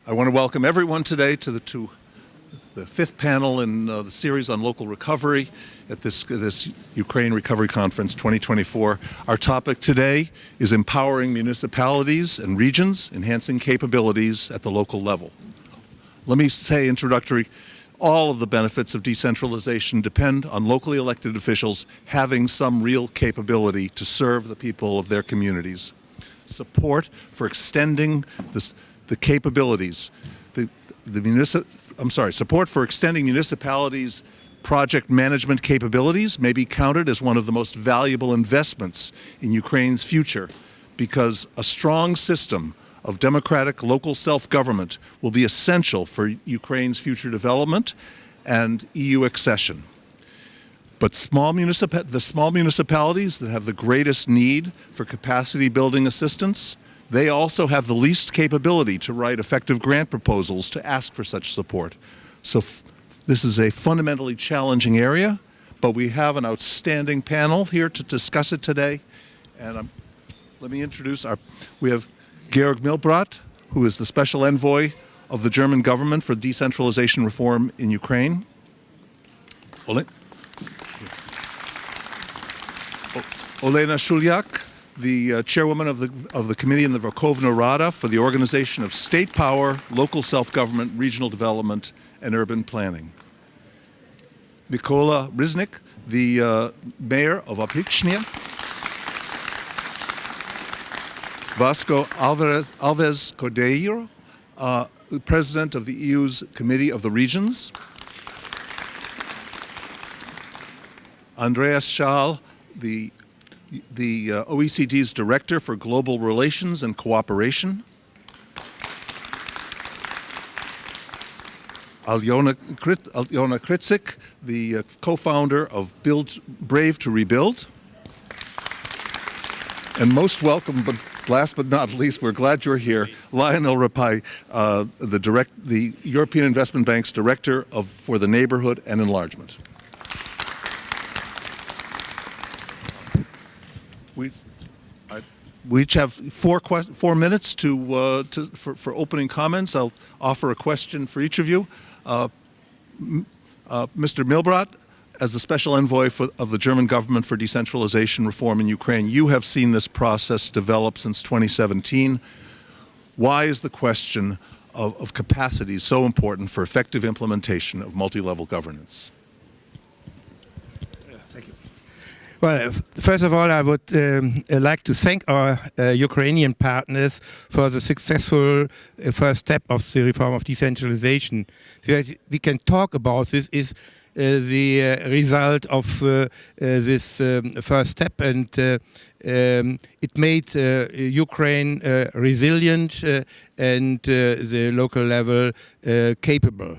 I want to welcome everyone today to the fifth panel in the series on local recovery at this Ukraine Recovery Conference 2024. Our topic today is empowering municipalities and regions, enhancing capabilities at the local level. Let me say introductory, all of the benefits of decentralization depend on locally elected officials having some real capability to serve the people of their communities. Support for extending the capabilities, support for extending municipalities' project management capabilities may be counted as one of the most valuable investments in Ukraine's future, because a strong system of democratic local self-government will be essential for Ukraine's future development and EU accession. But the small municipalities that have the greatest need for capacity building assistance, they also have the least capability to write effective grant proposals to ask for such support. So this is a fundamentally challenging area, but we have an outstanding panel here to discuss it today. And let me introduce we have Georg Milbrat, who is the Special Envoy of the German government for decentralization reform in Ukraine. Olena Shuliak, the chairwoman of the committee in the Verkhovna Rada for the organization of state power, local self-government, regional development, and urban planning. Mikola Riznik, the mayor of Opichnye. Vasco Alves Cordeiro, president of the EU's Committee of the Regions. Andreas Schall, the OECD's Director for Global Relations and Cooperation. Aljona Kritzik, the co-founder of Brave to Rebuild. And most welcome, but last but not least, we're glad you're here, Lionel Rapai, the European Investment Bank's Director for the Neighborhood and Enlargement. We each have 4 minutes for opening comments. I'll offer a question for each of you. Mr. Milbrat, as the Special Envoy of the German government for decentralization reform in Ukraine, you have seen this process develop since 2017. Why is the question of capacity so important for effective implementation of multi-level governance? Thank you. Well, first of all, I would like to thank our Ukrainian partners for the successful first step of the reform of decentralization. We can talk about this is the result of this first step, and it made Ukraine resilient and the local level capable.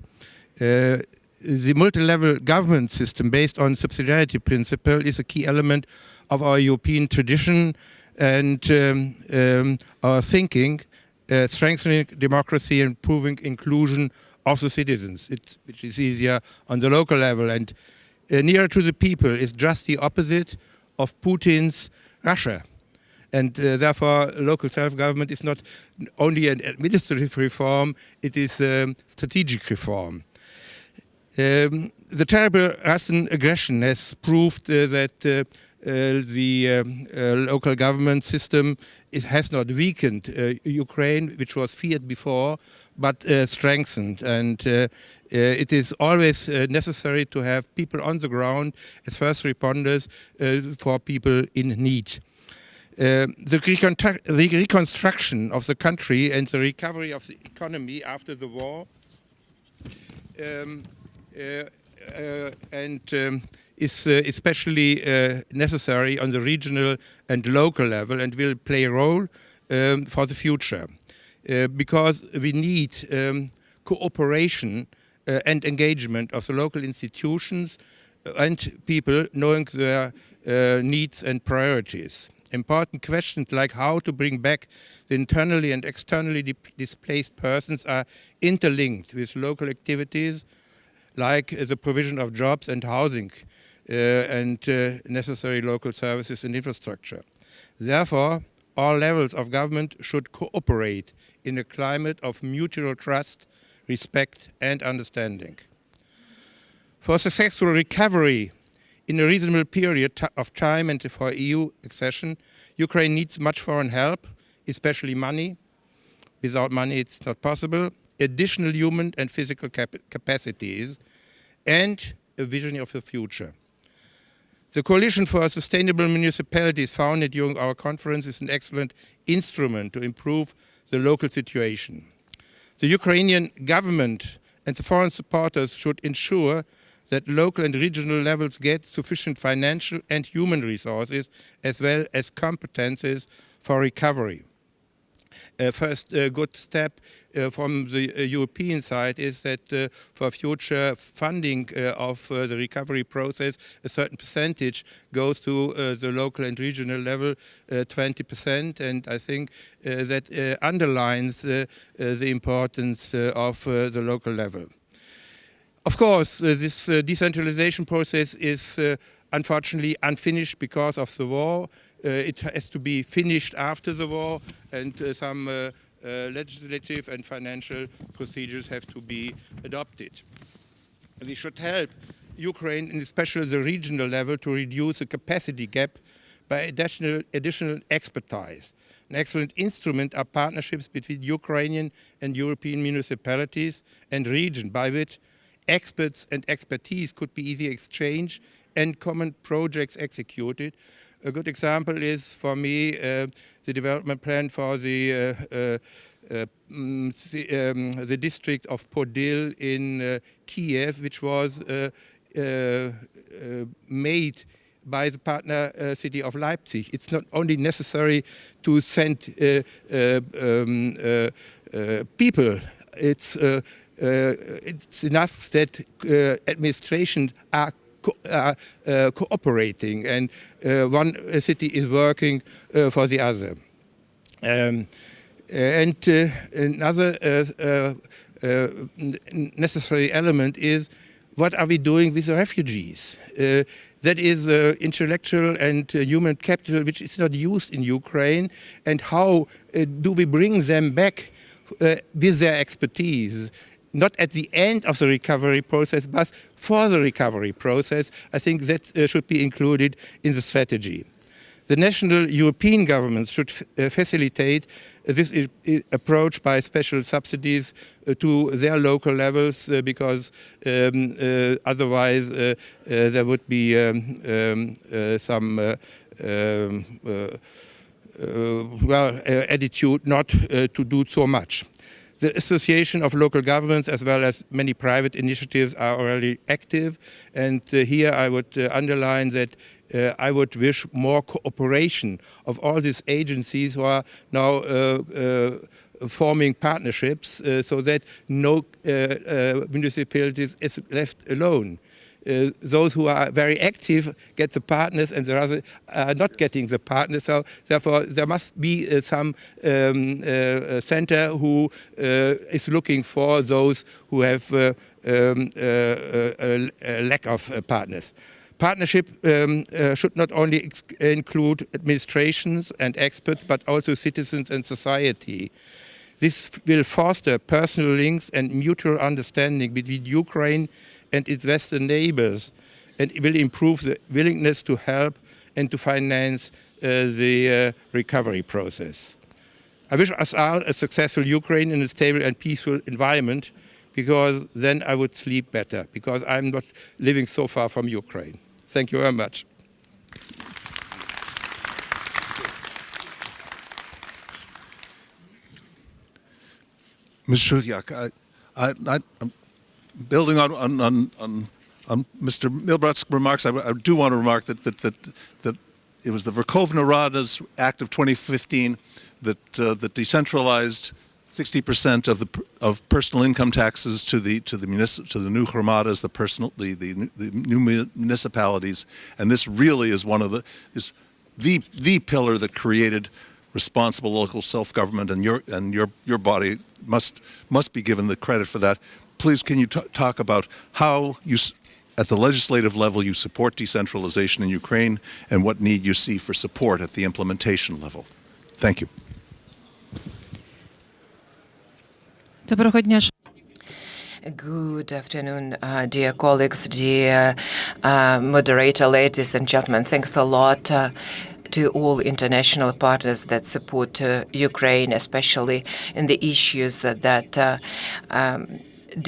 The multi-level government system based on subsidiarity principle is a key element of our European tradition and our thinking, strengthening democracy and improving inclusion of the citizens, which is easier on the local level, and nearer to the people is just the opposite of Putin's Russia. And therefore, local self-government is not only an administrative reform, it is a strategic reform. The terrible Russian aggression has proved that the local government system has not weakened Ukraine, which was feared before, but strengthened. And it is always necessary to have people on the ground as first responders for people in need. The reconstruction of the country and the recovery of the economy after the war is especially necessary on the regional and local level, and will play a role for the future, because we need cooperation and engagement of the local institutions and people knowing their needs and priorities. Important questions like how to bring back the internally and externally displaced persons are interlinked with local activities like the provision of jobs and housing and necessary local services and infrastructure. Therefore, all levels of government should cooperate in a climate of mutual trust, respect and understanding. For successful recovery in a reasonable period of time and for EU accession, Ukraine needs much foreign help, especially money. Without money it's not possible. Additional human and physical capacities and a vision of the future. The Coalition for Sustainable Municipalities founded during our conference is an excellent instrument to improve the local situation. The Ukrainian government and the foreign supporters should ensure that local and regional levels get sufficient financial and human resources as well as competences for recovery. First good step from the European side is that for future funding of the recovery process, a certain percentage goes to the local and regional level, 20%, and I think that underlines the importance of the local level. Of course, this decentralization process is unfortunately unfinished because of the war. It has to be finished after the war, and some legislative and financial procedures have to be adopted. We should help Ukraine, and especially the regional level, to reduce the capacity gap by additional expertise. An excellent instrument are partnerships between Ukrainian and European municipalities and regions, by which experts and expertise could be easily exchanged and common projects executed. A good example is, for me, the development plan for the district of Podil in Kiev, which was made by the partner city of Leipzig. It's not only necessary to send people, it's enough that administrations are cooperating, and one city is working for the other. Another necessary element is, what are we doing with the refugees? That is intellectual and human capital which is not used in Ukraine, and how do we bring them back with their expertise? Not at the end of the recovery process, but for the recovery process. I think that should be included in the strategy. The national European governments should facilitate this approach by special subsidies to their local levels, because otherwise there would be some attitude not to do so much. The Association of Local Governments, as well as many private initiatives, are already active, and here I would underline that I would wish more cooperation of all these agencies who are now forming partnerships, so that no municipalities is left alone. Those who are very active get the partners, and the others are not getting the partners. So therefore, there must be some center who is looking for those who have a lack of partners. Partnership should not only include administrations and experts, but also citizens and society. This will foster personal links and mutual understanding between Ukraine and its Western neighbors, and it will improve the willingness to help and to finance the recovery process. I wish us all a successful Ukraine in a stable and peaceful environment, because then I would sleep better, because I'm not living so far from Ukraine. Thank you very much. Ms. Shuliak, I'm building on Mr. Milbrat's remarks. I do want to remark that it was the Verkhovna Rada's Act of 2015 that decentralized 60% of personal income taxes to the new Hramadas, the new municipalities, and this really is one of the pillar that created responsible local self-government, and your body must be given the credit for that. Please, can you talk about how you, at the legislative level, you support decentralization in Ukraine, and what need you see for support at the implementation level? Thank you. Доброго дня. Good afternoon, dear colleagues, dear moderator, ladies and gentlemen. Thanks a lot to all international partners that support Ukraine, especially in the issues that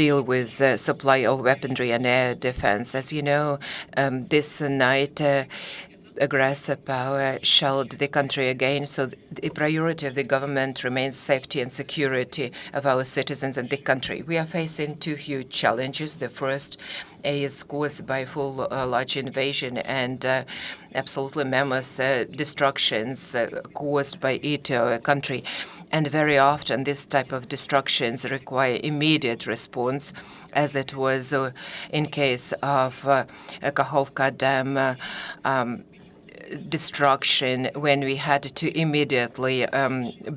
deal with the supply of weaponry and air defense. As you know, this night aggressive power shelled the country again, so the priority of the government remains safety and security of our citizens and the country. We are facing two huge challenges. The first is caused by full large invasion and absolutely mammoth destructions caused by it to our country. And very often this type of destructions require immediate response, as it was in case of Kakhovka Dam destruction, when we had to immediately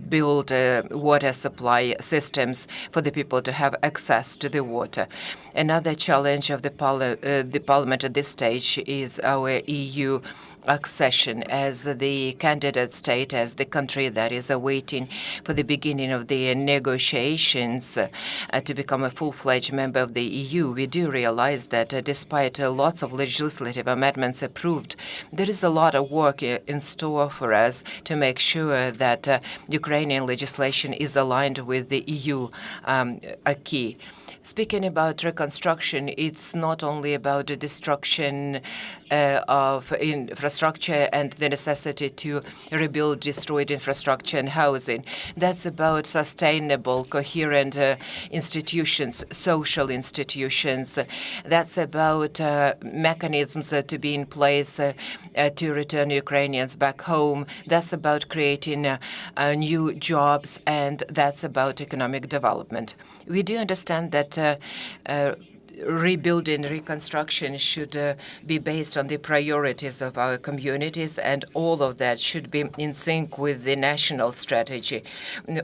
build water supply systems for the people to have access to the water. Another challenge of the Parliament at this stage is our EU accession as the candidate state, as the country that is awaiting for the beginning of the negotiations to become a full-fledged member of the EU. We do realize that despite lots of legislative amendments approved, there is a lot of work in store for us to make sure that Ukrainian legislation is aligned with the EU acquis. Speaking about reconstruction, it's not only about the destruction of infrastructure and the necessity to rebuild destroyed infrastructure and housing. That's about sustainable, coherent institutions, social institutions. That's about mechanisms to be in place to return Ukrainians back home. That's about creating new jobs, and that's about economic development. We do understand that rebuilding, reconstruction should be based on the priorities of our communities, and all of that should be in sync with the national strategy.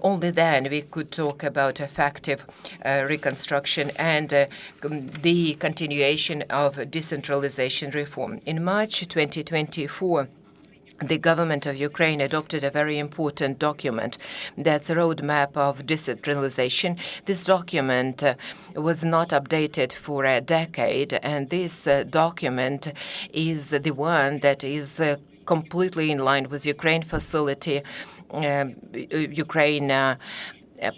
Only then we could talk about effective reconstruction and the continuation of decentralization reform. In March 2024, the government of Ukraine adopted a very important document. That's a roadmap of decentralization. This document was not updated for a decade, and this document is the one that is completely in line with Ukraine facility, Ukraine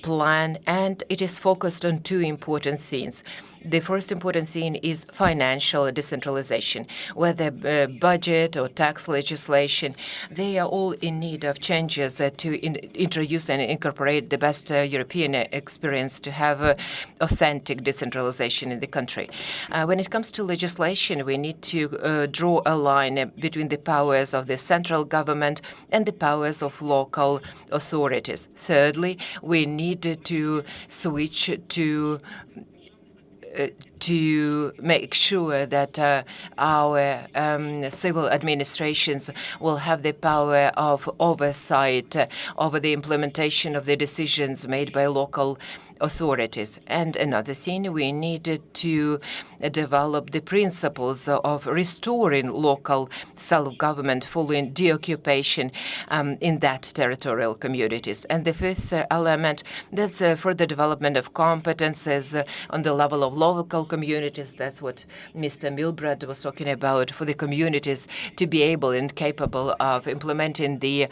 plan, and it is focused on two important things. The first important thing is financial decentralization, whether budget or tax legislation. They are all in need of changes to introduce and incorporate the best European experience to have authentic decentralization in the country. When it comes to legislation, we need to draw a line between the powers of the central government and the powers of local authorities. Thirdly, we need to switch to make sure that our civil administrations will have the power of oversight over the implementation of the decisions made by local authorities. And another thing, we needed to develop the principles of restoring local self-government following deoccupation in that territorial communities. And the fifth element, that's further development of competences on the level of local communities. That's what Mr. Milbrad was talking about, for the communities to be able and capable of implementing the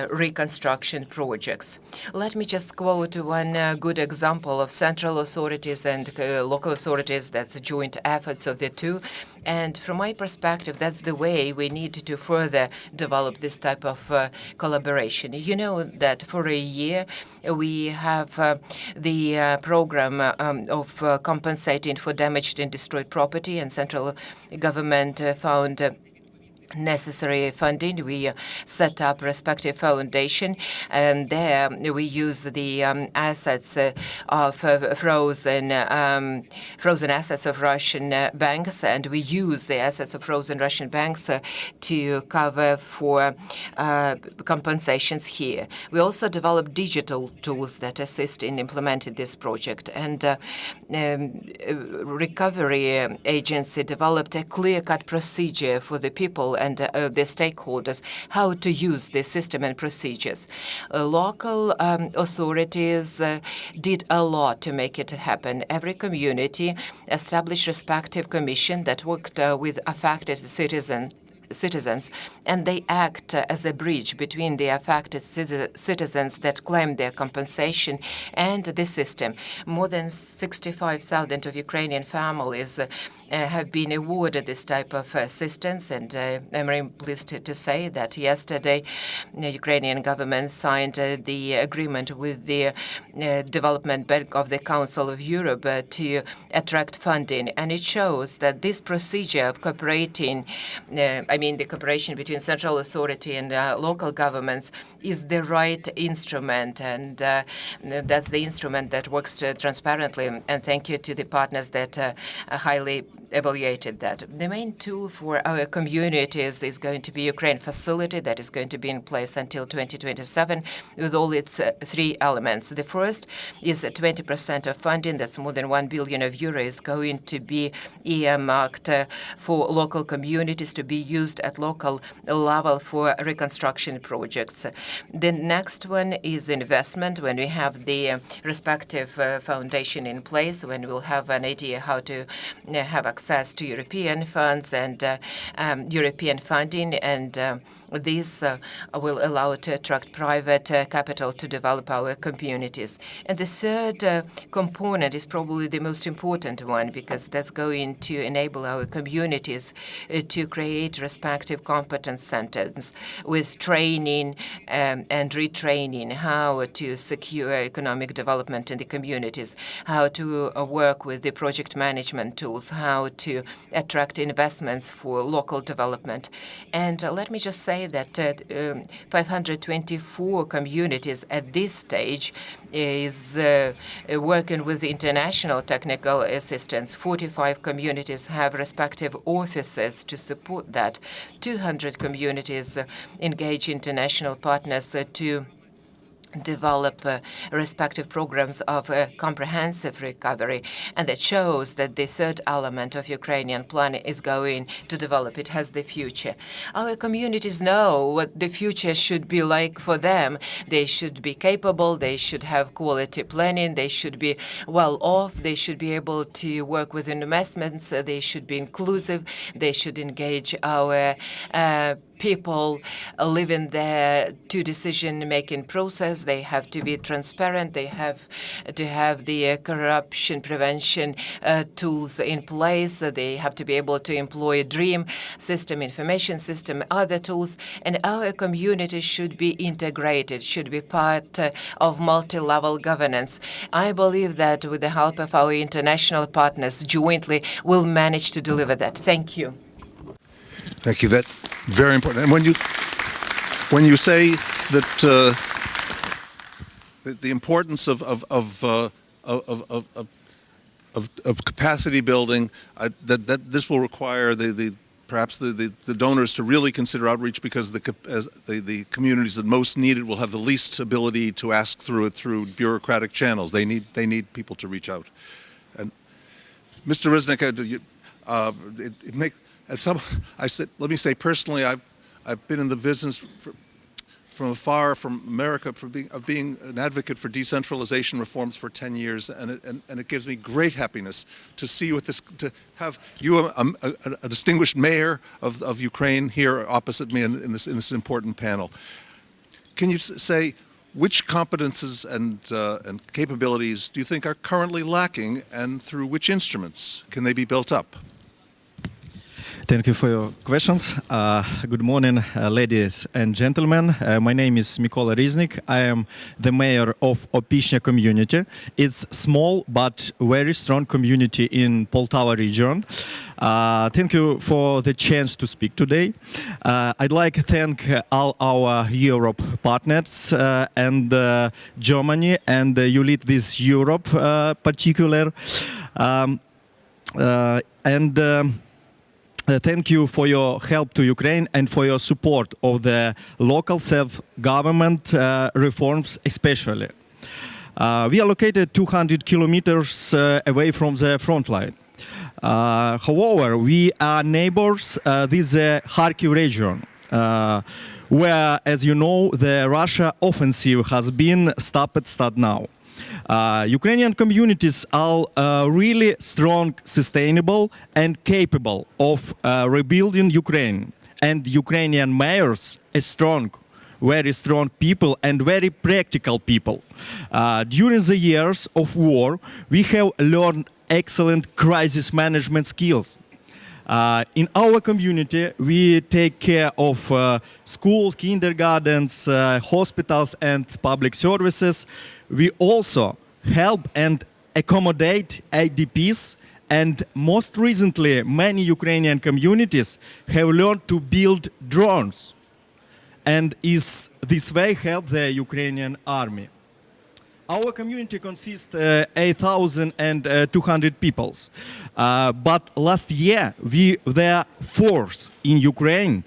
reconstruction projects. Let me just quote one good example of central authorities and local authorities. That's joint efforts of the two. And from my perspective, that's the way we need to further develop this type of collaboration. You know that for a year we have the program of compensating for damaged and destroyed property, and central government found necessary funding. We set up respective foundation, and there we use the assets of frozen assets of Russian banks, and we use the assets of frozen Russian banks to cover for compensations here. We also develop digital tools that assist in implementing this project, and recovery agency developed a clear-cut procedure for the people people and the stakeholders how to use this system and procedures. Local authorities did a lot to make it happen. Every community established respective commission that worked with affected citizens, and they act as a bridge between the affected citizens that claim their compensation and the system. More than 65,000 of Ukrainian families have been awarded this type of assistance, and I'm very pleased to say that yesterday the Ukrainian government signed the agreement with the Development Bank of the Council of Europe to attract funding, and it shows that this procedure of cooperating, the cooperation between central authority and local governments is the right instrument, and that's the instrument that works transparently, and thank you to the partners that highly evaluated that. The main tool for our communities is going to be Ukraine facility that is going to be in place until 2027 with all its three elements. The first is 20% of funding, that's more than 1 billion euros, is going to be earmarked for local communities to be used at local level for reconstruction projects. The next one is investment. When we have the respective foundation in place, when we'll have an idea how to have access to European funds and European funding, and this will allow to attract private capital to develop our communities. And the third component is probably the most important one, because that's going to enable our communities to create respective competence centers with training and retraining, how to secure economic development in the communities, how to work with the project management tools, how to attract investments for local development. And let me just say that 524 communities at this stage is working with international technical assistance. 45 communities have respective offices to support that. 200 communities engage international partners to develop respective programs of comprehensive recovery, and that shows that the third element of Ukrainian plan is going to develop. It has the future. Our communities know what the future should be like for them. They should be capable, they should have quality planning, they should be well off, they should be able to work with investments, they should be inclusive, they should engage our people living there to decision-making process. They have to be transparent. They have to have the corruption prevention tools in place. They have to be able to employ a DREAM system, information system, other tools. And our community should be integrated, should be part of multi-level governance. I believe that with the help of our international partners jointly, we'll manage to deliver that. Thank you. Thank you. That's very important. And when you say that the importance of capacity building, that this will require perhaps the donors to really consider outreach, because the communities that most need it will have the least ability to ask through bureaucratic channels. They need people to reach out. And Mr. Reznik, let me say personally, I've been in the business from afar, from America, of being an advocate for decentralization reforms for 10 years, and it gives me great happiness to see you to have you, a distinguished mayor of Ukraine, here opposite me in this important panel. Can you say which competences and capabilities do you think are currently lacking, and through which instruments can they be built up? Thank you for your questions. Good morning, ladies and gentlemen. My name is Mykola Riznik. I am the mayor of Opishnya community. It's small but very strong community in Poltava region. Thank you for the chance to speak today. I'd like to thank all our Europe partners and Germany, and you lead this Europe particular. Thank you for your help to Ukraine and for your support of the local self-government reforms especially. We are located 200 kilometers away from the front line. However, we are neighbors with the Kharkiv region, where, as you know, the Russia offensive has been stopped now. Ukrainian communities are really strong, sustainable, and capable of rebuilding Ukraine. And Ukrainian mayors are strong, very strong people and very practical people. During the years of war, we have learned excellent crisis management skills. In our community, we take care of schools, kindergartens, hospitals, and public services. We also help and accommodate IDPs, and most recently, many Ukrainian communities have learned to build drones, and is this way help the Ukrainian army. Our community consists 8,200 people, but last year we were fourth in Ukraine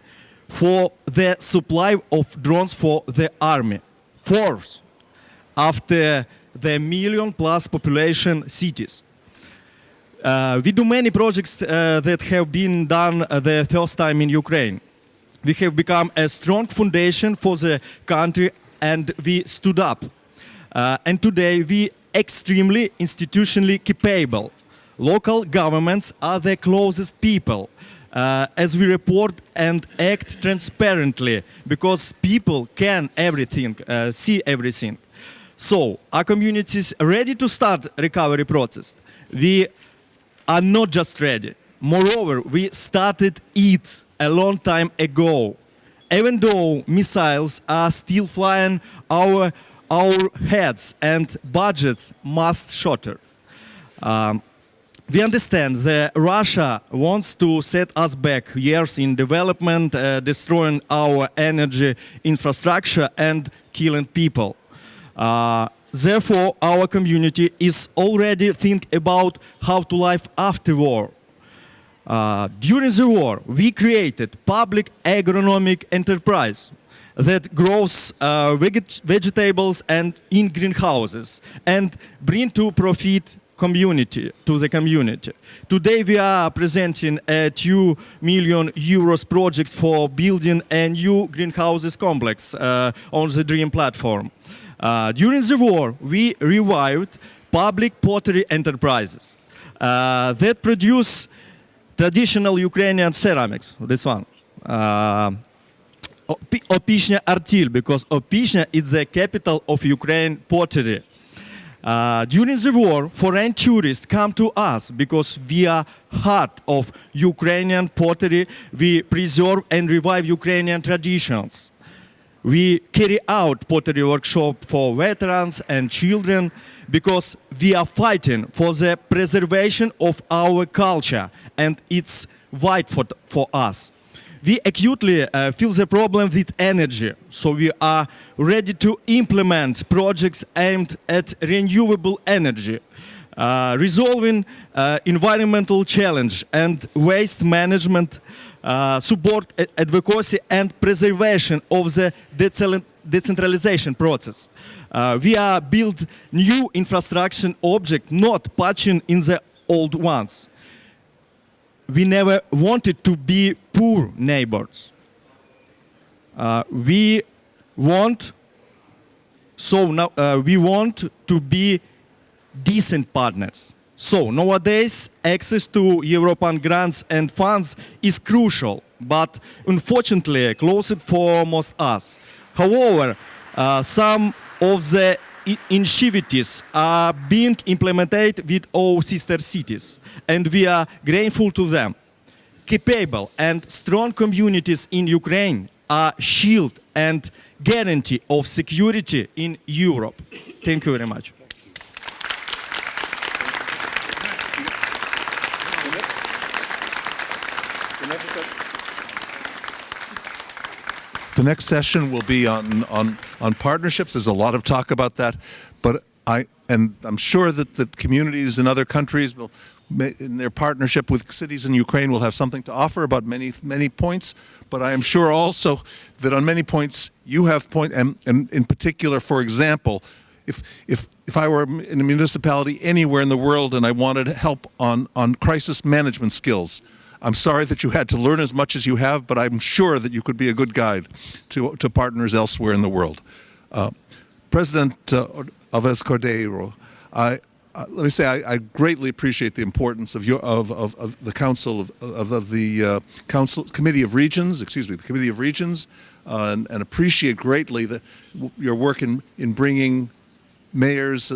for the supply of drones for the army. Fourth, after the million-plus population cities. We do many projects that have been done the first time in Ukraine. We have become a strong foundation for the country, and we stood up. And today we extremely institutionally capable. Local governments are the closest people, as we report and act transparently, because people can everything, see everything. So our community is ready to start recovery process. We are not just ready. Moreover, we started it a long time ago. Even though missiles are still flying our heads and budgets must shorter. We understand that Russia wants to set us back years in development, destroying our energy infrastructure and killing people. Therefore, our community is already thinking about how to live after war. During the war, we created public agronomic enterprise that grows vegetables and in greenhouses and bring to profit to the community. Today we are presenting a 2 million euros project for building a new greenhouses complex on the Dream platform. During the war, we revived public pottery enterprises that produce traditional Ukrainian ceramics. This one. Opishnya Artil, because Opishnya is the capital of Ukraine pottery. During the war, foreign tourists come to us because we are heart of Ukrainian pottery. We preserve and revive Ukrainian traditions. We carry out pottery workshop for veterans and children because we are fighting for the preservation of our culture, and it's vital for us. We acutely feel the problem with energy, so we are ready to implement projects aimed at renewable energy, resolving environmental challenge and waste management, support advocacy and preservation of the decentralization process. We are build new infrastructure objects, not patching in the old ones. We never wanted to be poor neighbors. We want to be decent partners. So nowadays, access to European grants and funds is crucial, but unfortunately closed for most us. However, some of the initiatives are being implemented with our sister cities, and we are grateful to them. Capable and strong communities in Ukraine are shield and guarantee of security in Europe. Thank you very much. The next session will be on partnerships. There's a lot of talk about that, but I'm sure that the communities in other countries will, in their partnership with cities in Ukraine, will have something to offer about many points. But I am sure also that on many points you have and in particular, for example, if I were in a municipality anywhere in the world and I wanted help on crisis management skills, I'm sorry that you had to learn as much as you have, but I'm sure that you could be a good guide to partners elsewhere in the world. President Alves Cordeiro, let me say I greatly appreciate the importance of the Council of the Committee of Regions, the Committee of Regions, and appreciate greatly your work in bringing mayors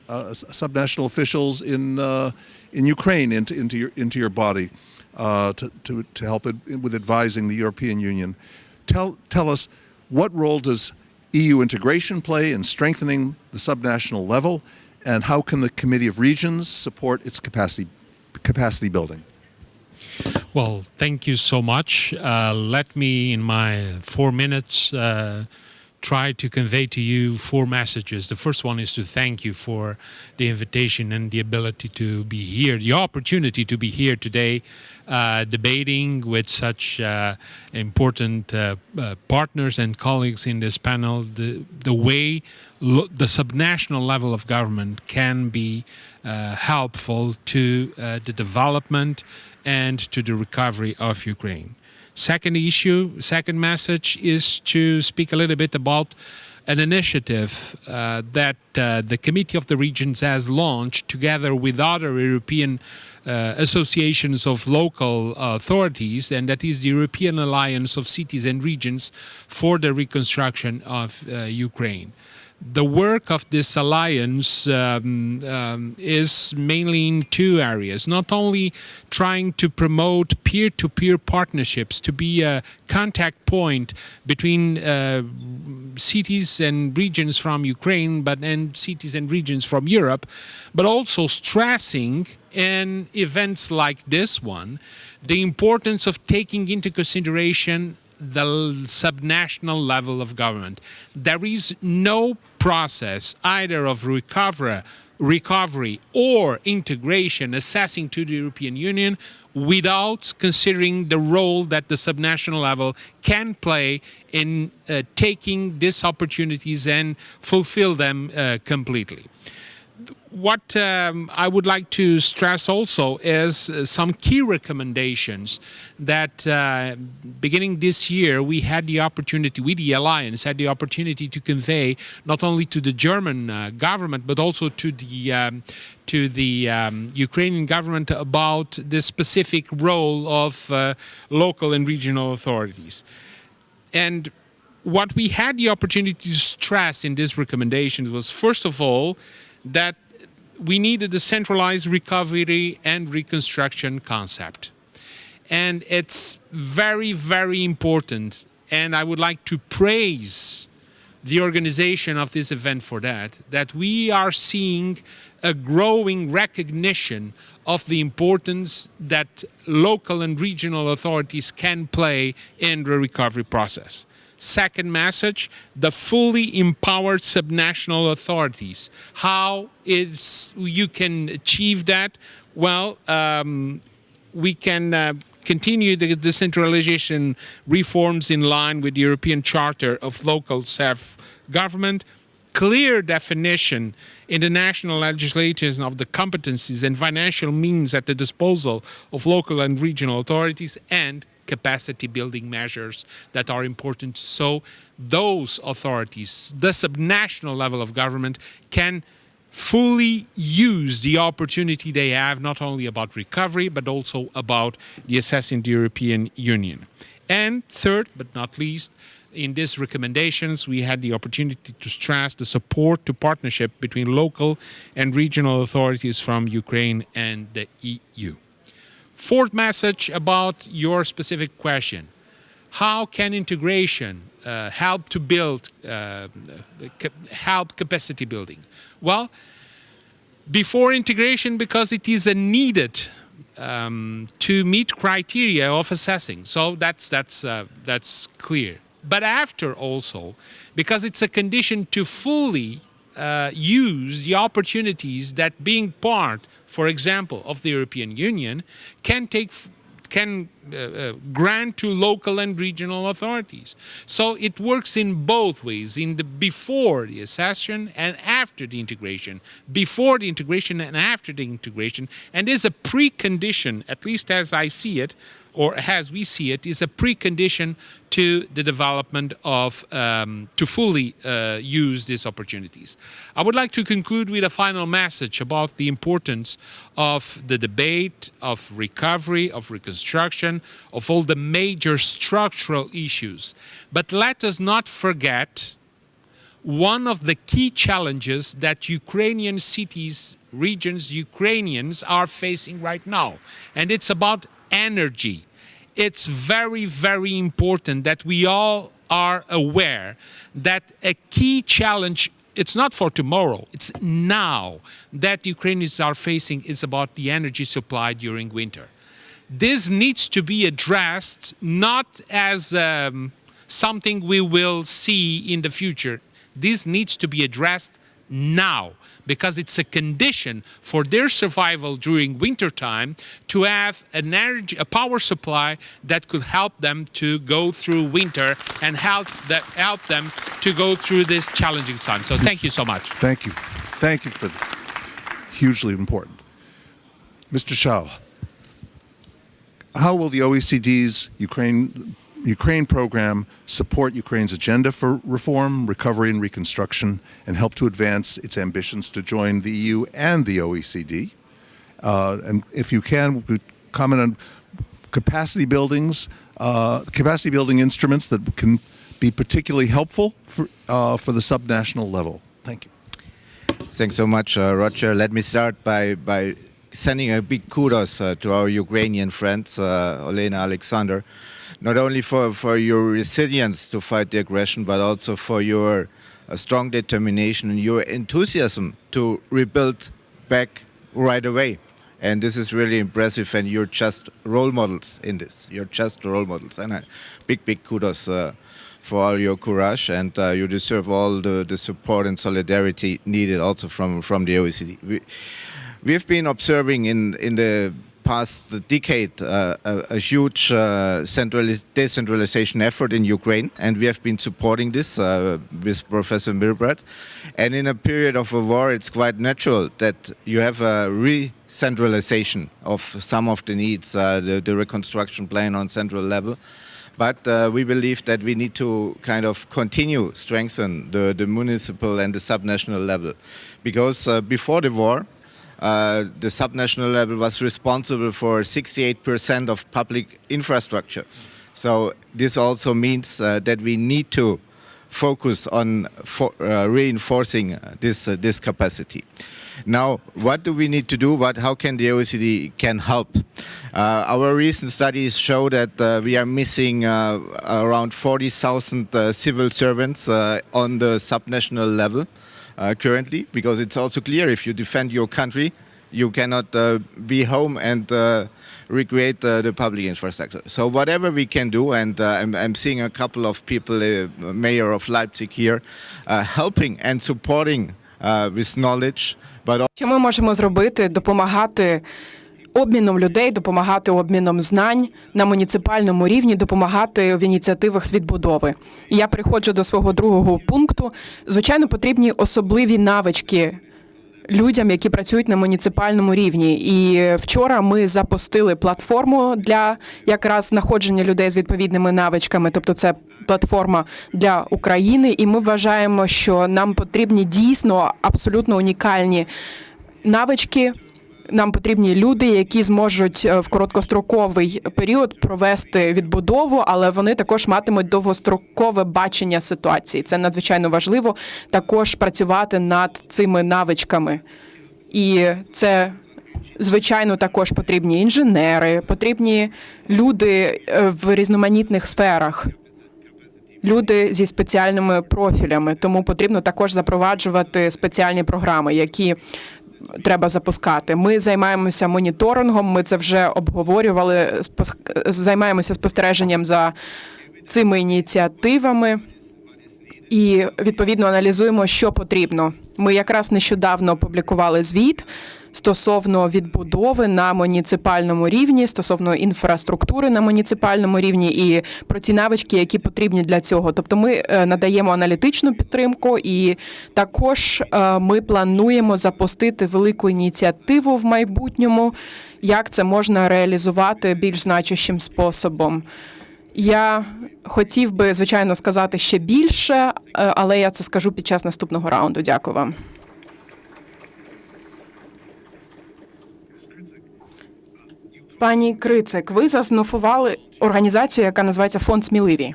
subnational officials in Ukraine into your body to help with advising the European Union. Tell us, what role does EU integration play in strengthening the subnational level, and how can the Committee of Regions support its capacity building? Well, thank you so much. Let me, in my 4 minutes, try to convey to you 4 messages. The first one is to thank you for the invitation and the ability to be here, the opportunity to be here today, debating with such important partners and colleagues in this panel the way the subnational level of government can be helpful to the development and to the recovery of Ukraine. Second message is to speak a little bit about an initiative that the Committee of the Regions has launched together with other European associations of local authorities, and that is the European Alliance of Cities and Regions for the Reconstruction of Ukraine. The work of this alliance is mainly in 2 areas, not only trying to promote peer-to-peer partnerships, to be a contact point between cities and regions from Ukraine and cities and regions from Europe, but also stressing in events like this one the importance of taking into consideration the subnational level of government. There is no process either of recovery or integration assessing to the European Union without considering the role that the subnational level can play in taking these opportunities and fulfill them completely. What I would like to stress also is some key recommendations that beginning this year we had the opportunity, we the Alliance had the opportunity to convey not only to the German government but also to the Ukrainian government about the specific role of local and regional authorities. And what we had the opportunity to stress in these recommendations was, first of all, that we needed a centralized recovery and reconstruction concept. And it's very, very important. And I would like to praise the organization of this event for that we are seeing a growing recognition of the importance that local and regional authorities can play in the recovery process. Second message, the fully empowered subnational authorities. How you can achieve that? Well, we can continue the decentralization reforms in line with the European Charter of Local Self-Government, clear definition in the national legislatures of the competencies and financial means at the disposal of local and regional authorities, and capacity building measures that are important so those authorities, the subnational level of government, can fully use the opportunity they have, not only about recovery but also about the assessing the European Union. And third but not least, in these recommendations we had the opportunity to stress the support to partnership between local and regional authorities from Ukraine and the EU. Fourth message about your specific question. How can integration help to build, help capacity building? Well, before integration, because it is a needed to meet criteria of assessing. So that's clear. But after also, because it's a condition to fully use the opportunities that being part, for example, of the European Union can can grant to local and regional authorities. So it works in both ways, in the before the accession and after the integration, before the integration and after the integration, and is a precondition, at least as I see it, or as we see it, is a precondition to the development of, to fully use these opportunities. I would like to conclude with a final message about the importance of the debate, of recovery, of reconstruction, of all the major structural issues. But let us not forget one of the key challenges that Ukrainian cities, regions, Ukrainians are facing right now, and it's about energy. It's very, very important that we all are aware that a key challenge, it's not for tomorrow, it's now, that Ukrainians are facing is about the energy supply during winter. This needs to be addressed not as something we will see in the future. This needs to be addressed now, because it's a condition for their survival during winter time to have a power supply that could help them to go through winter and help them to go through this challenging time. So thank you so much. Thank you. Thank you for that. Hugely important. Mr. Shah, how will the OECD's Ukraine program support Ukraine's agenda for reform, recovery, and reconstruction, and help to advance its ambitions to join the EU and the OECD? And if you can, comment on capacity building instruments that can be particularly helpful for the subnational level. Thank you. Thanks so much, Roger. Let me start by sending a big kudos to our Ukrainian friends, Olena, Alexander, not only for your resilience to fight the aggression, but also for your strong determination and your enthusiasm to rebuild back right away. And this is really impressive, and you're just role models in this. You're just role models. And big kudos for all your courage, and you deserve all the support and solidarity needed also from the OECD. We've been observing in the past decade a huge decentralization effort in Ukraine, and we have been supporting this with Professor Milbrat. And in a period of a war, it's quite natural that you have a re-centralization of some of the needs, the reconstruction plan on central level. But we believe that we need to kind of continue strengthen the municipal and the subnational level, because before the war, the subnational level was responsible for 68% of public infrastructure. So this also means that we need to focus on reinforcing this capacity. Now, what do we need to do? How can the OECD can help? Our recent studies show that we are missing around 40,000 civil servants on the subnational level. Currently, because it's also clear if you defend your country, you cannot be home and recreate the public infrastructure. So whatever we can do, and I'm seeing a couple of people, mayor of Leipzig here, helping and supporting with knowledge. Що ми можемо зробити? Допомагати обміном людей, допомагати обміном знань на муніципальному рівні, допомагати в ініціативах з відбудови. І я переходжу до свого другого пункту. Звичайно, потрібні особливі навички людям, які працюють на муніципальному рівні. І вчора ми запустили платформу для якраз знаходження людей з відповідними навичками, тобто це платформа для України, і ми вважаємо, що нам потрібні дійсно абсолютно унікальні навички. Нам потрібні люди, які зможуть в короткостроковий період провести відбудову, але вони також матимуть довгострокове бачення ситуації. Це надзвичайно важливо також працювати над цими навичками. І це, звичайно, також потрібні інженери, потрібні люди в різноманітних сферах, люди зі спеціальними профілями. Тому потрібно також запроваджувати спеціальні програми, які треба запускати. Ми займаємося моніторингом, ми це вже обговорювали, займаємося спостереженням за цими ініціативами і, відповідно, аналізуємо, що потрібно. Ми якраз нещодавно опублікували звіт стосовно відбудови на муніципальному рівні, стосовно інфраструктури на муніципальному рівні і про ті навички, які потрібні для цього. Тобто ми надаємо аналітичну підтримку і також ми плануємо запустити велику ініціативу в майбутньому, як це можна реалізувати більш значущим способом. Я хотів би, звичайно, сказати ще більше, але я це скажу під час наступного раунду. Дякую вам. Пані Крицик, ви заснували організацію, яка називається «Фонд Сміливі».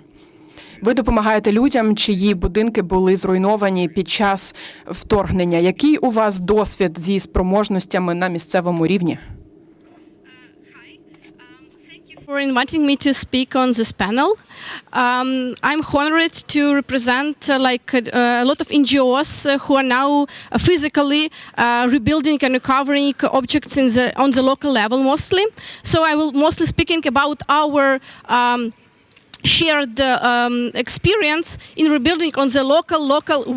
Ви допомагаєте людям, чиї будинки були зруйновані під час вторгнення. Який у вас досвід зі спроможностями на місцевому рівні? For inviting me to speak on this panel. I'm honored to represent a lot of NGOs who are now physically rebuilding and recovering objects on the local level mostly. So I will mostly speaking about our shared experience in rebuilding on the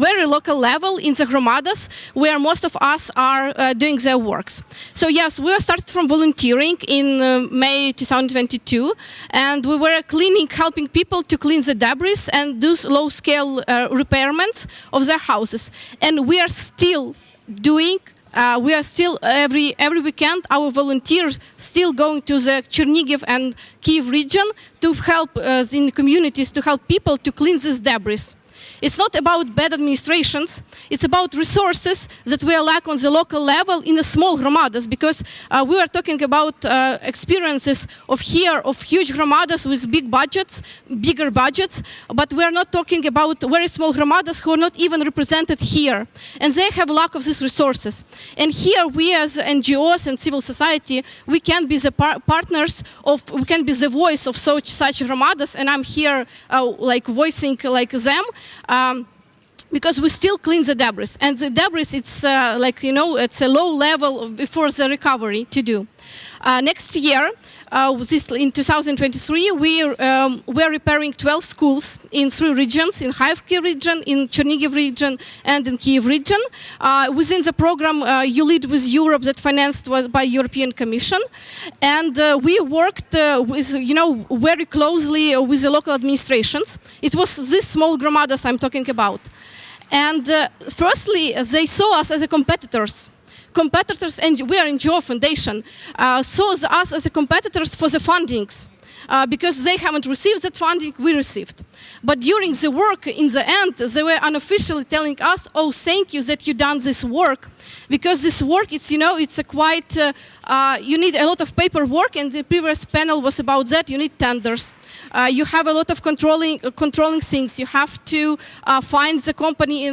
very local level in the Hromadas, where most of us are doing their works. So yes, we started from volunteering in May 2022, and we were helping people to clean the debris and do low-scale repairments of their houses. And we are still doing. We are still every weekend. Our volunteers still going to the Chernigiv and Kyiv region to help in communities to help people to clean this debris. It's not about bad administrations. It's about resources that we lack on the local level in the small hromadas, because we are talking about experiences of huge hromadas with bigger budgets, but we are not talking about very small hromadas who are not even represented here, and they have lack of these resources. And here we as NGOs and civil society, we can be the we can be the voice of such hromadas, and I'm here voicing them. Because we still clean the debris, and the debris, it's it's a low level before the recovery to do. Next year, in 2023, we're repairing 12 schools in 3 regions: in Kharkiv region, in Chernigiv region, and in Kyiv region. Within the program You Lead with Europe, that financed by European Commission, and we worked very closely with the local administrations. It was these small hromadas I'm talking about. And firstly, they saw us as competitors, and we are NGO Foundation, saw us as competitors for the fundings. Because they haven't received that funding, we received. But during the work, in the end, they were unofficially telling us, "Oh, thank you that you done this work," because this work, it's a quite. You need a lot of paperwork, and the previous panel was about that. You need tenders. You have a lot of controlling things. You have to find the company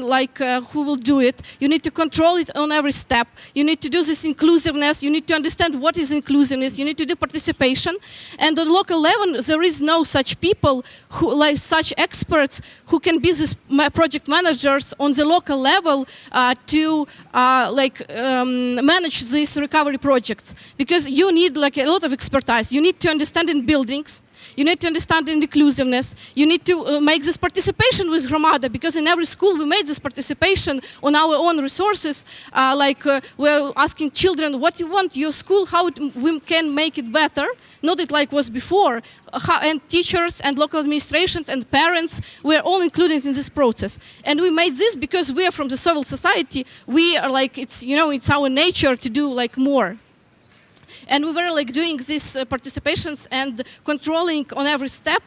who will do it. You need to control it on every step. You need to do this inclusiveness. You need to understand what is inclusiveness. You need to do participation. And on local level, there is no such people such experts who can be these project managers on the local level to manage these recovery projects. Because you need a lot of expertise. You need to understand in buildings. You need to understand inclusiveness. You need to make this participation with Hromada, because in every school we made this participation on our own resources. We're asking children, what you want your school, how we can make it better, not like was before. And teachers and local administrations and parents were all included in this process. And we made this because we are from the civil society. We are it's our nature to do more. And we were doing these participations and controlling on every step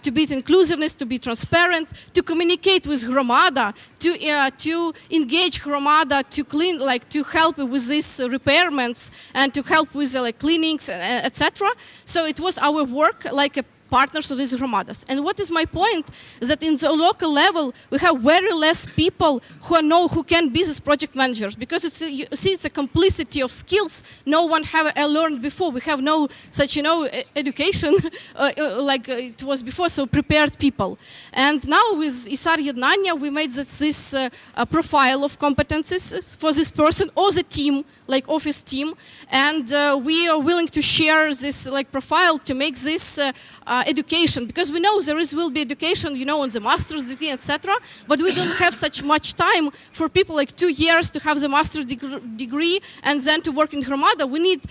to be inclusiveness, to be transparent, to communicate with Hromada, to engage Hromada, to clean, to help with these repairments and to help with cleanings, etc. So it was our work a partners of these Hromadas. And what is my point? That in the local level, we have very less people who can be these project managers, because it's a complicity of skills no one have learned before. We have no such, education like it was before, so prepared people. And now with Isar Yednanya, we made this profile of competencies for this person or the team, like office team, and we are willing to share this like profile to make this education, because we know there will be education, you know, on the master's degree, etc. But we don't have such much time for people like 2 years to have the master's degree and then to work in Hromada. We need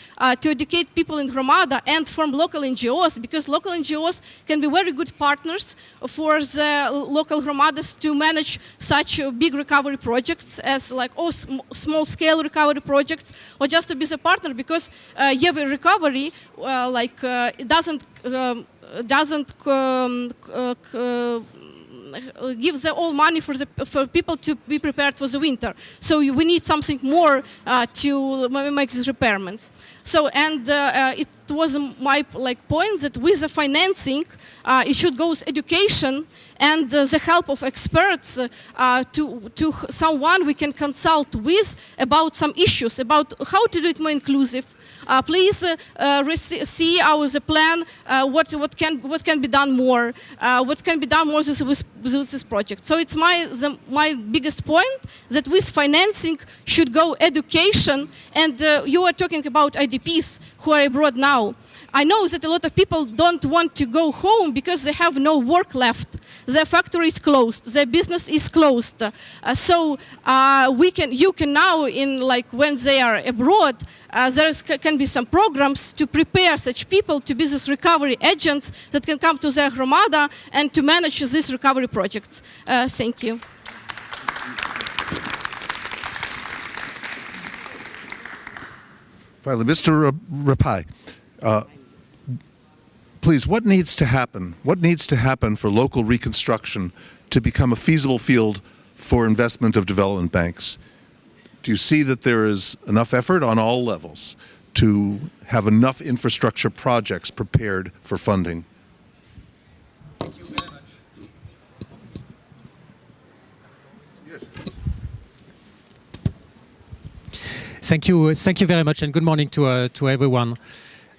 to educate people in Hromada and form local NGOs, because local NGOs can be very good partners for the local Hromadas to manage such big recovery projects as like small-scale recovery projects, or just to be the partner, because every recovery it doesn't give the all money for people to be prepared for the winter. So we need something more to make these repairments. So it was my point that with the financing, it should go with education and the help of experts to someone we can consult with about some issues, about how to do it more inclusive. Please see the plan, what can be done more, what can be done more with this project. So it's my biggest point, that with financing should go education, and you are talking about IDPs who are abroad now. I know that a lot of people don't want to go home because they have no work left. Their factory is closed. Their business is closed. So you can now, when they are abroad, there can be some programs to prepare such people to be these recovery agents that can come to their Hromada and to manage these recovery projects. Thank you. Finally, Mr. Rapai. Please, what needs to happen? What needs to happen for local reconstruction to become a feasible field for investment of development banks? Do you see that there is enough effort on all levels to have enough infrastructure projects prepared for funding? Thank you very much. Yes. Thank you very much, and good morning to everyone.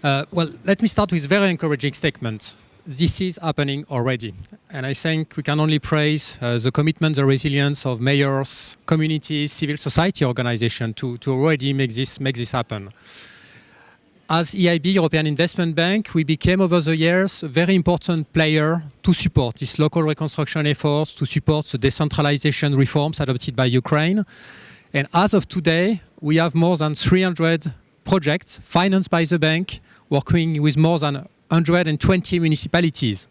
Well, let me start with a very encouraging statement. This is happening already. And I think we can only praise the commitment, the resilience of mayors, communities, civil society organizations to already make this happen. As EIB, European Investment Bank, we became over the years a very important player to support these local reconstruction efforts, to support the decentralization reforms adopted by Ukraine. And as of today, we have more than 300 projects financed by the bank, working with more than 120 municipalities.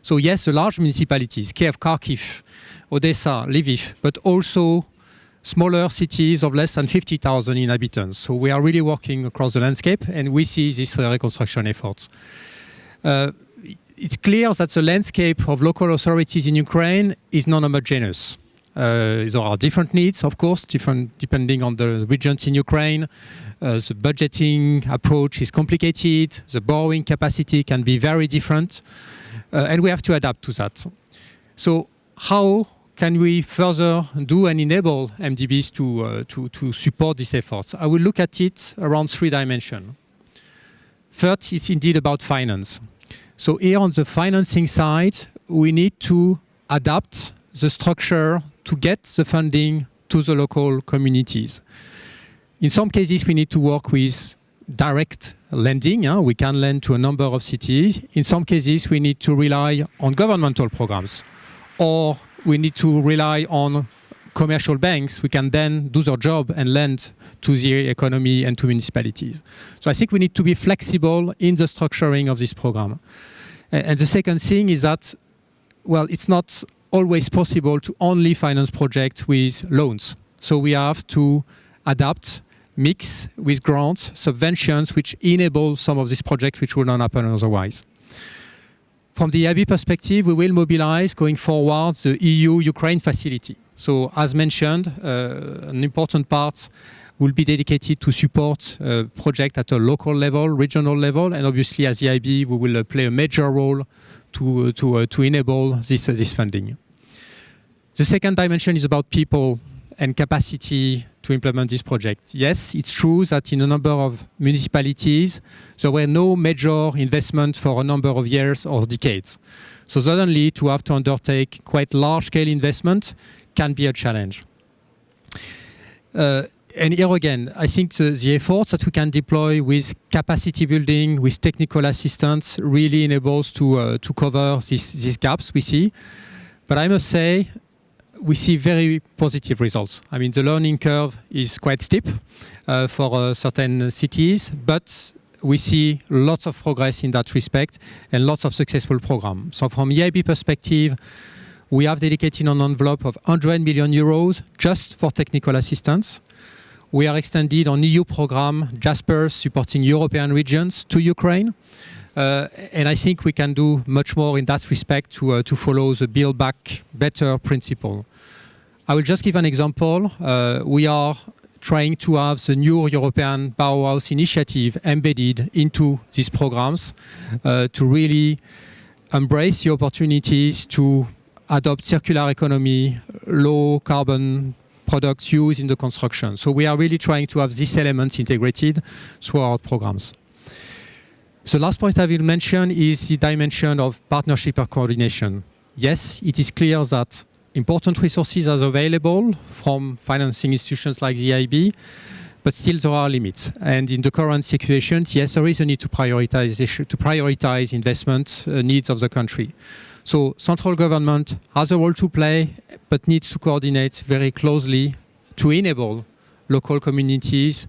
So yes, the large municipalities, Kiev, Kharkiv, Odessa, Lviv, but also smaller cities of less than 50,000 inhabitants. So we are really working across the landscape, and we see these reconstruction efforts. It's clear that the landscape of local authorities in Ukraine is non-homogeneous. There are different needs, of course, different depending on the regions in Ukraine. The budgeting approach is complicated. The borrowing capacity can be very different. And we have to adapt to that. So how can we further do and enable MDBs to support these efforts? I will look at it around 3 dimensions. First, it's indeed about finance. So here on the financing side, we need to adapt the structure to get the funding to the local communities. In some cases, we need to work with direct lending. We can lend to a number of cities. In some cases, we need to rely on governmental programs, or we need to rely on commercial banks who can then do their job and lend to the economy and to municipalities. So I think we need to be flexible in the structuring of this program. And the second thing is that, well, it's not always possible to only finance projects with loans. So we have to adapt, mix with grants, subventions, which enable some of these projects which will not happen otherwise. From the EIB perspective, we will mobilize going forward the EU-Ukraine facility. So as mentioned, an important part will be dedicated to support projects at a local level, regional level, and obviously as EIB, we will play a major role to enable this funding. The second dimension is about people and capacity to implement this project. Yes, it's true that in a number of municipalities, there were no major investment for a number of years or decades. So suddenly to have to undertake quite large-scale investment can be a challenge. And here again, I think the efforts that we can deploy with capacity building, with technical assistance, really enables to cover these gaps we see. But I must say, we see very positive results. I mean, the learning curve is quite steep for certain cities, but we see lots of progress in that respect and lots of successful programs. So from EIB perspective, we have dedicated an envelope of 100 million euros just for technical assistance. We are extended on EU program, Jasper, supporting European regions to Ukraine. And I think we can do much more in that respect to follow the Build Back Better principle. I will just give an example. We are trying to have the new European Bauhaus initiative embedded into these programs to really embrace the opportunities to adopt circular economy, low carbon products used in the construction. So we are really trying to have these elements integrated through our programs. The last point I will mention is the dimension of partnership and coordination. Yes, it is clear that important resources are available from financing institutions like the EIB, but still there are limits. And in the current situation, yes, there is a need to prioritize investment needs of the country. So central government has a role to play, but needs to coordinate very closely to enable local communities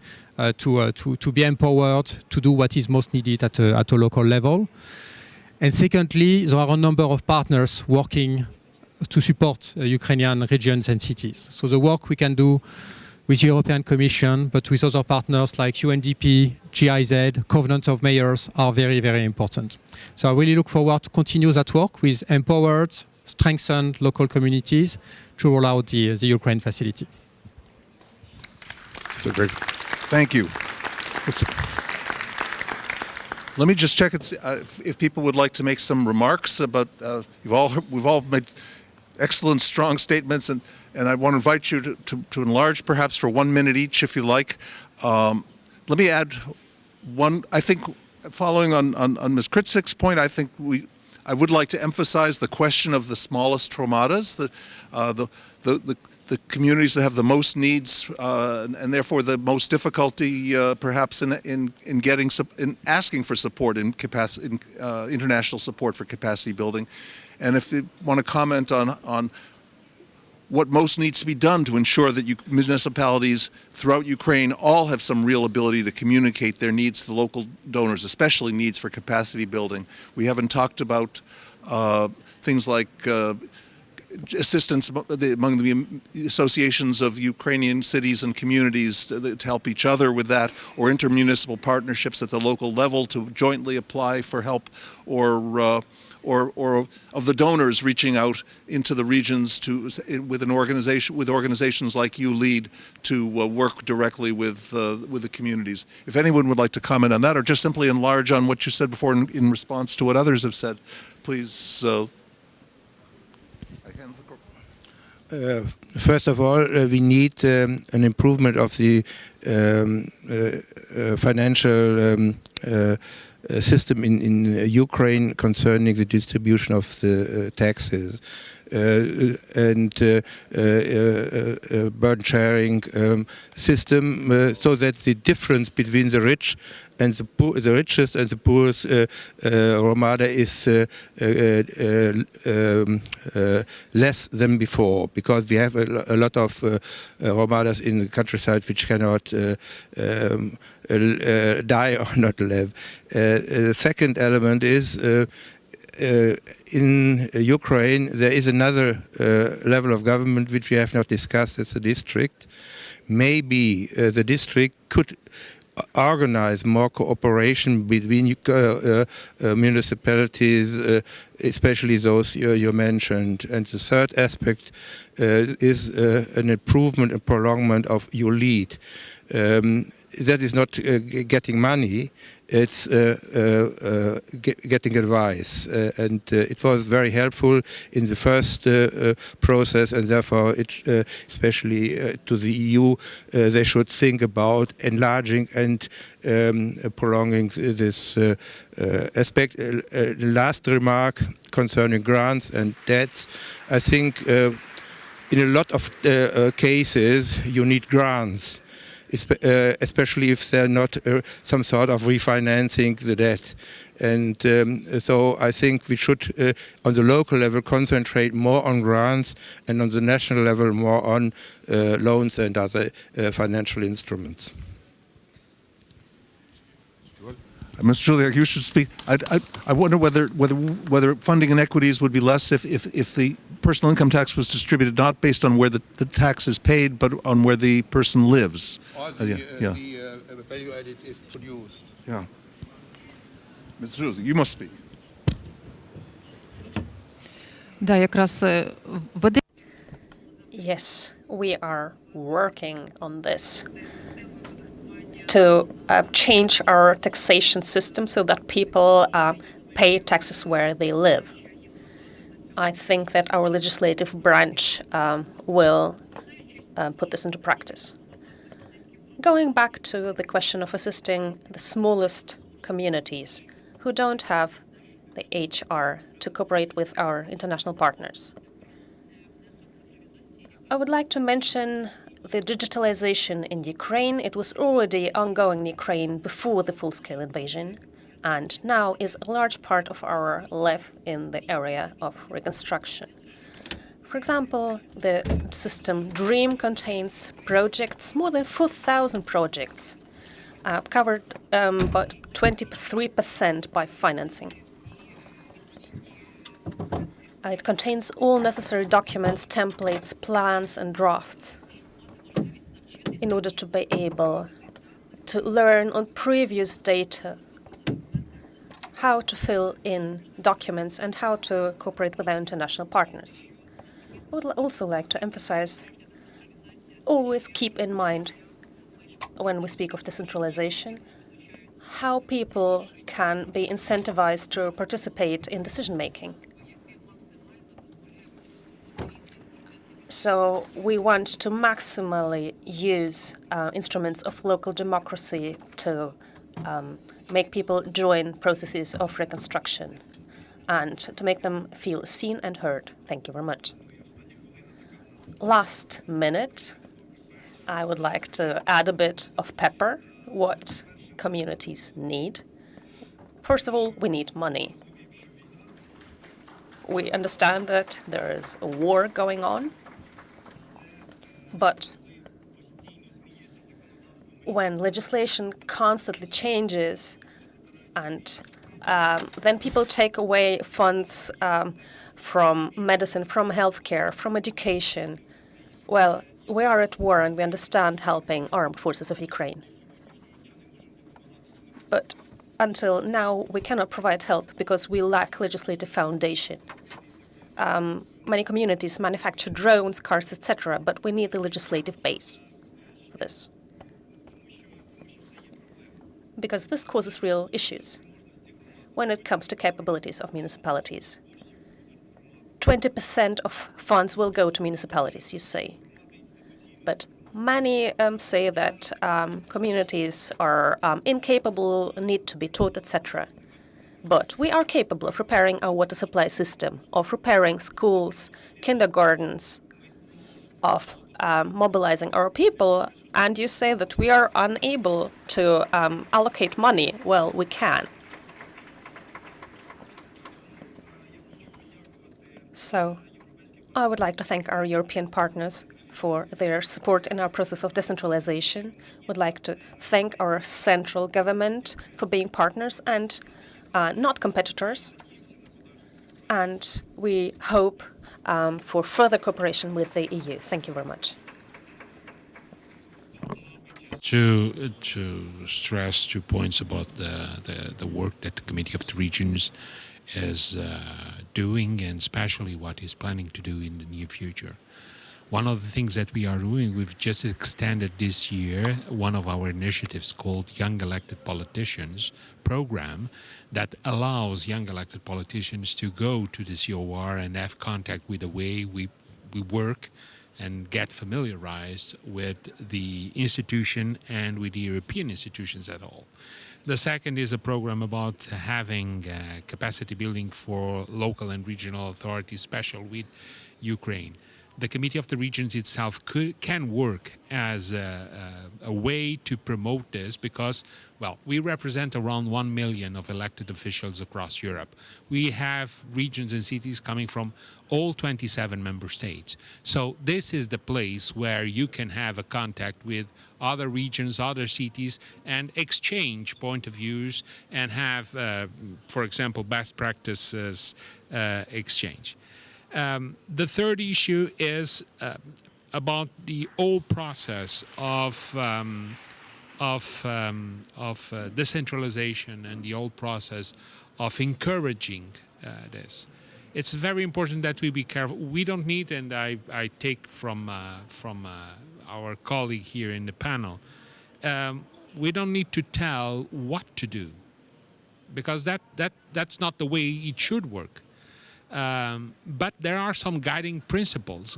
to be empowered to do what is most needed at a local level. And secondly, there are a number of partners working to support Ukrainian regions and cities. So the work we can do with the European Commission, but with other partners like UNDP, GIZ, Covenant of Mayors are very, very important. So I really look forward to continue that work with empowered, strengthened local communities to roll out the Ukraine facility. Thank you. Let me just check if people would like to make some remarks about. We've all made excellent, strong statements, and I want to invite you to enlarge, perhaps for 1 minute each, if you like. Let me add one. I think, following on Ms. Kritzik's point, I think I would like to emphasize the question of the smallest romadas, the communities that have the most needs and therefore the most difficulty, perhaps in asking for support in international support for capacity building. And if you want to comment on what most needs to be done to ensure that municipalities throughout Ukraine all have some real ability to communicate their needs to the local donors, especially needs for capacity building. We haven't talked about things like assistance among the associations of Ukrainian cities and communities to help each other with that, or intermunicipal partnerships at the local level to jointly apply for help, or of the donors reaching out into the regions with organizations like you lead to work directly with the communities. If anyone would like to comment on that, or just simply enlarge on what you said before in response to what others have said, please. First of all, we need an improvement of the financial system in Ukraine concerning the distribution of the taxes and burden sharing system, so that the difference between the rich and the richest and the poorest Romada is less than before, because we have a lot of Romadas in the countryside which cannot die or not live. The second element is in Ukraine there is another level of government which we have not discussed. It's the district. Maybe the district could organize more cooperation between municipalities, especially those you mentioned. And the third aspect is an improvement and prolongment of your lead. That is not getting money, it's getting advice. And it was very helpful in the first process, and therefore, especially to the EU, they should think about enlarging and prolonging this aspect. Last remark concerning grants and debts. I think in a lot of cases you need grants. especially if they're not some sort of refinancing the debt. And so I think we should, on the local level, concentrate more on grants, and on the national level more on loans and other financial instruments. Mr. Juliak, you should speak. I wonder whether funding inequities would be less if the personal income tax was distributed not based on where the tax is paid, but on where the person lives. The value added is produced. Yeah. Mr. Juliak, you must speak. Да, якраз веде Yes, we are working on this to change our taxation system so that people pay taxes where they live. I think that our legislative branch will put this into practice. Going back to the question of assisting the smallest communities who don't have the HR to cooperate with our international partners. I would like to mention the digitalization in Ukraine. It was already ongoing in Ukraine before the full-scale invasion, and now is a large part of our life in the area of reconstruction. For example, the system DREAM contains projects, more than 4,000 projects, covered about 23% by financing. It contains all necessary documents, templates, plans, and drafts in order to be able to learn on previous data how to fill in documents and how to cooperate with our international partners. I would also like to emphasize, always keep in mind when we speak of decentralization, how people can be incentivized to participate in decision-making. So we want to maximally use instruments of local democracy to make people join processes of reconstruction and to make them feel seen and heard. Thank you very much. Last minute, I would like to add a bit of pepper, what communities need. First of all, we need money. We understand that there is a war going on, but when legislation constantly changes and then people take away funds from medicine, from healthcare, from education, well, we are at war and we understand helping armed forces of Ukraine. But until now, we cannot provide help because we lack legislative foundation. Many communities manufacture drones, cars, etc., but we need the legislative base for this. Because this causes real issues when it comes to capabilities of municipalities. 20% of funds will go to municipalities, you say. But many say that communities are incapable, need to be taught, etc. But we are capable of repairing our water supply system, of repairing schools, kindergartens, of mobilizing our people, and you say that we are unable to allocate money. Well, we can. So I would like to thank our European partners for their support in our process of decentralization. Would like to thank our central government for being partners and not competitors. And we hope for further cooperation with the EU. Thank you very much. To stress 2 points about the work that the Committee of the Regions is doing, and especially what is planning to do in the near future. One of the things that we are doing, we've just extended this year one of our initiatives called Young Elected Politicians program that allows young elected politicians to go to the COR and have contact with the way we work and get familiarized with the institution and with the European institutions at all. The second is a program about having capacity building for local and regional authorities, especially with Ukraine. the Committee of the Regions itself can work as a way to promote this because, well, we represent around 1 million of elected officials across Europe. We have regions and cities coming from all 27 member states. So this is the place where you can have a contact with other regions, other cities, and exchange point of views and have, for example, best practices exchange. The third issue is about the whole process of decentralization and the whole process of encouraging this. It's very important that we be careful. We don't need, and I take from our colleague here in the panel, we don't need to tell what to do, because that's not the way it should work. But there are some guiding principles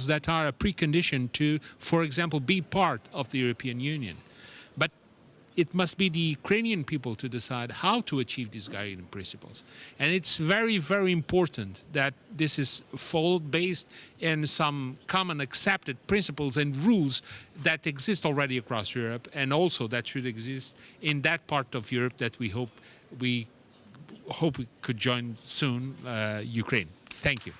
that are a precondition to, for example, be part of the European Union. But it must be the Ukrainian people to decide how to achieve these guiding principles. And it's very, very important that this is followed based in some common accepted principles and rules that exist already across Europe, and also that should exist in that part of Europe that we hope we could join soon, Ukraine. Thank you.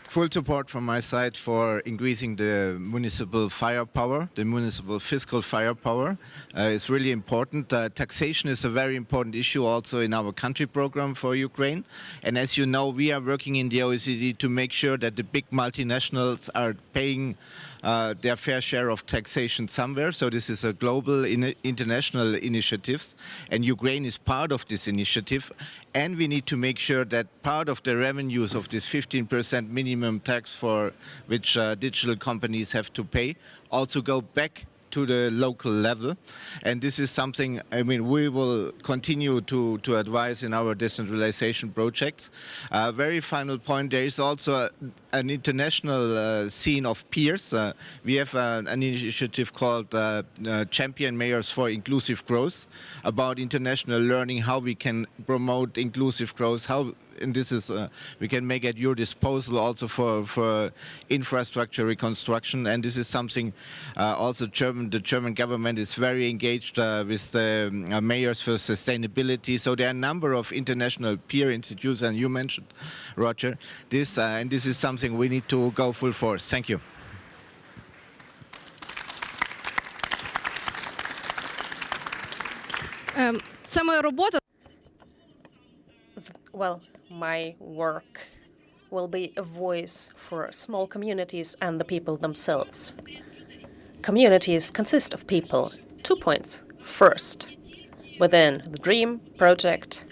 Full support from my side for increasing the municipal firepower, the municipal fiscal firepower. It's really important. Taxation is a very important issue also in our country program for Ukraine. And as you know, we are working in the OECD to make sure that the big multinationals are paying their fair share of taxation somewhere. So this is a global international initiative, and Ukraine is part of this initiative. And we need to make sure that part of the revenues of this 15% minimum tax for which digital companies have to pay also go back to the local level. And this is something, I mean, we will continue to advise in our decentralization projects. Very final point, there is also an international scene of peers. We have an initiative called Champion Mayors for Inclusive Growth, about international learning, how we can promote inclusive growth, and this is we can make at your disposal also for infrastructure reconstruction. And this is something also the German government is very engaged with the mayors for sustainability. So there are a number of international peer institutes, and you mentioned, Roger, this, and this is something we need to go full force. Thank you. Це моя робота. Well, my work will be a voice for small communities and the people themselves. Communities consist of people. 2 points. First, within the DREAM project,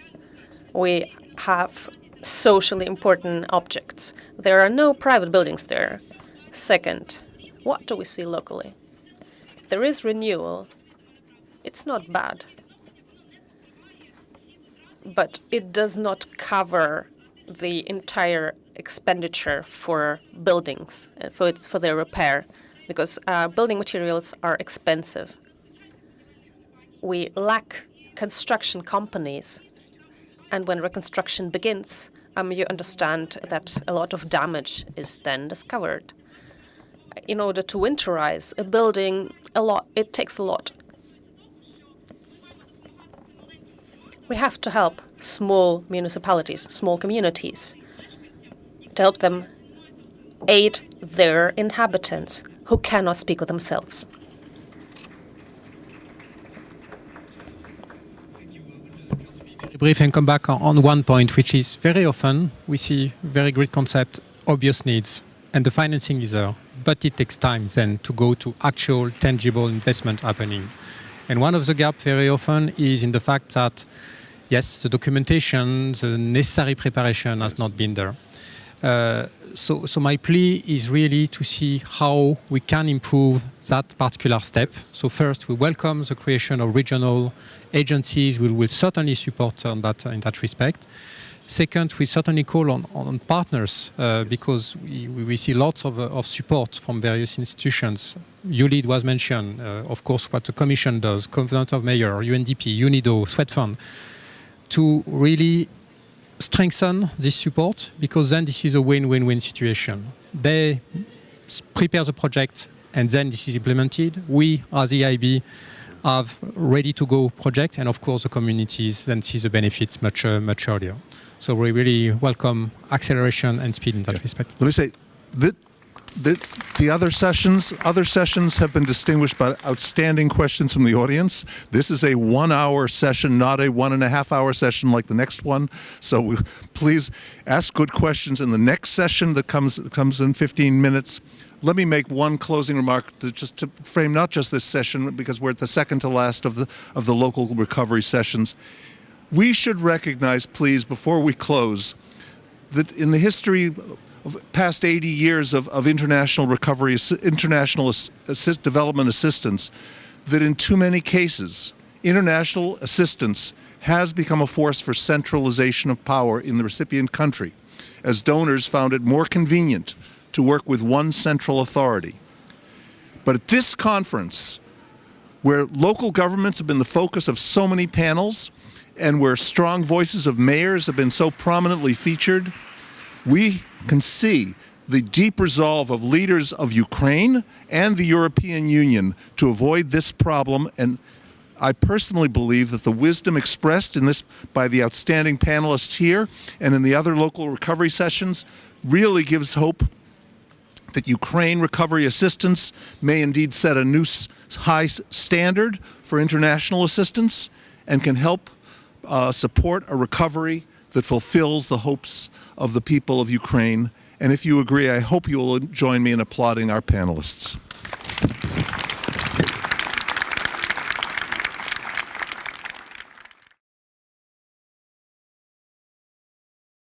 we have socially important objects. There are no private buildings there. Second, what do we see locally? There is renewal. It's not bad, but it does not cover the entire expenditure for buildings, for their repair, because building materials are expensive. We lack construction companies, and when reconstruction begins, you understand that a lot of damage is then discovered. In order to winterize a building, it takes a lot. We have to help small municipalities, small communities, to help them aid their inhabitants who cannot speak for themselves. Brief and come back on one point, which is very often we see very great concept, obvious needs, and the financing is there, but it takes time then to go to actual tangible investment happening. And one of the gaps very often is in the fact that, yes, the documentation, the necessary preparation has not been there. So my plea is really to see how we can improve that particular step. So first, we welcome the creation of regional agencies. We will certainly support on that in that respect. Second, we certainly call on partners because we see lots of support from various institutions. ULEAD was mentioned, of course, what the Commission does, Covenant of Mayor, UNDP, UNIDO, Sweat Fund, to really strengthen this support, because then this is a win-win-win situation. They prepare the project and then this is implemented. We, as EIB, have ready-to-go project, and of course the communities then see the benefits much earlier. So we really welcome acceleration and speed in that respect. Let me say, the other sessions have been distinguished by outstanding questions from the audience. This is a 1 hour session, not a 1.5 hour session like the next one. So please ask good questions in the next session that comes in 15 minutes. Let me make one closing remark to frame not just this session, because we're at the second to last of the local recovery sessions. We should recognize, please, before we close, that in the history of past 80 years of international recovery, international development assistance, that in too many cases, international assistance has become a force for centralization of power in the recipient country, as donors found it more convenient to work with one central authority. But at this conference, where local governments have been the focus of so many panels, and where strong voices of mayors have been so prominently featured, we can see the deep resolve of leaders of Ukraine and the European Union to avoid this problem. And I personally believe that the wisdom expressed in this by the outstanding panelists here and in the other local recovery sessions really gives hope that Ukraine recovery assistance may indeed set a new high standard for international assistance and can help support a recovery that fulfills the hopes of the people of Ukraine. And if you agree, I hope you will join me in applauding our panelists.